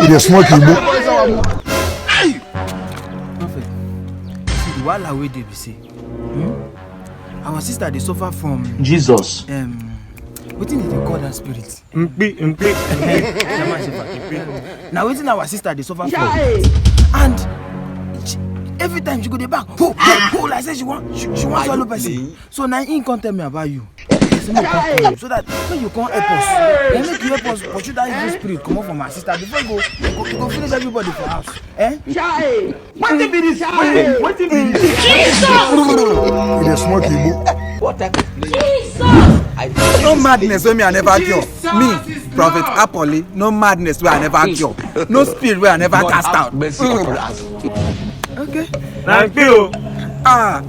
It is smoking. Prophet, see the while we dey be say, our sister they suffer from Jesus. What did they call that spirit? Now waiting our sister they suffer from, and every time she go the back, like say she want swallow person. So now he can't tell me about you. So that when you can't help us, then make you help us pursue that evil spirit come out from our sister before you go finish everybody for house. What be this? Jesus! It is smoking. What Jesus! No madness where me I never cure. Me, Prophet Akpoli, no madness where I never cure. No spirit where I never cast out. Okay. Thank you.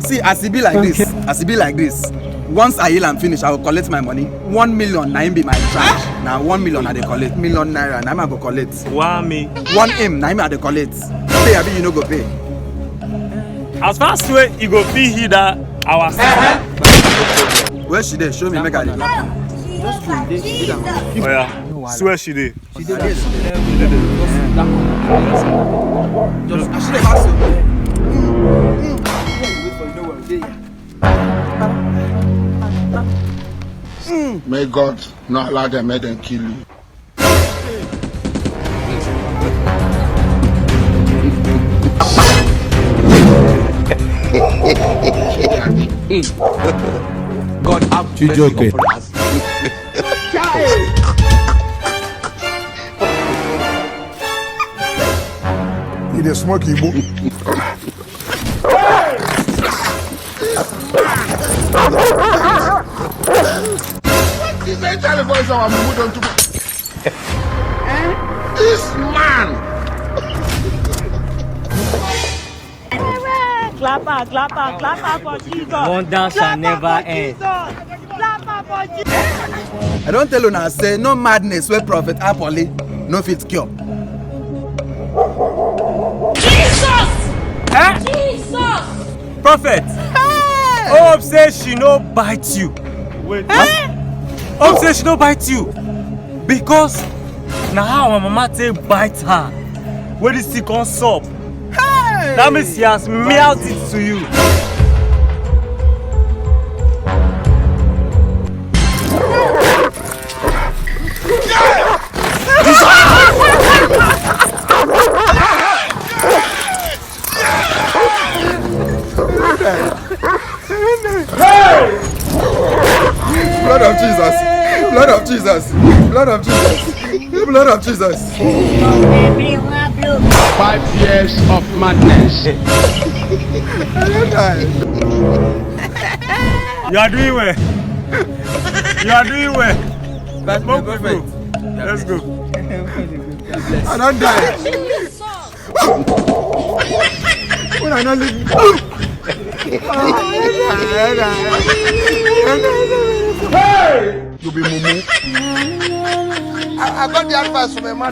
See, as it be like this, once I heal and finish, I will collect my money. 1 million, na him be my charge. Now 1 million I dey collect. Million naira, na him I go collect. 1 me. 1 M, na him I dey collect. Pay, abi you no go pay. As far as you go pay here that our sister. Where she dey? Show me, make I dey. Oh yeah. Swear she did. She did this. Just I should have asked you. May God not allow them, make them kill you. God have mercy upon us. It is smoking. This man. Clapper for Jesus. Wonder shall never end. Clapper for Jesus. I don't tell you now, say no madness where Prophet Akpoli no fit cure. Jesus! Jesus! Prophet! Hope say she no bite you. Wait. Hope say she no bite you. Because now how my mama take bite her. Where this sick on sup. That means she has mailed it to you. Blood of Jesus! Blood of Jesus! Blood of Jesus! Blood of Jesus! 5 years of madness. You are doing well. You are doing well. That's my perfect. Let's go. I don't die. When I not live. Hey! You be mumu. I got the advice from a man.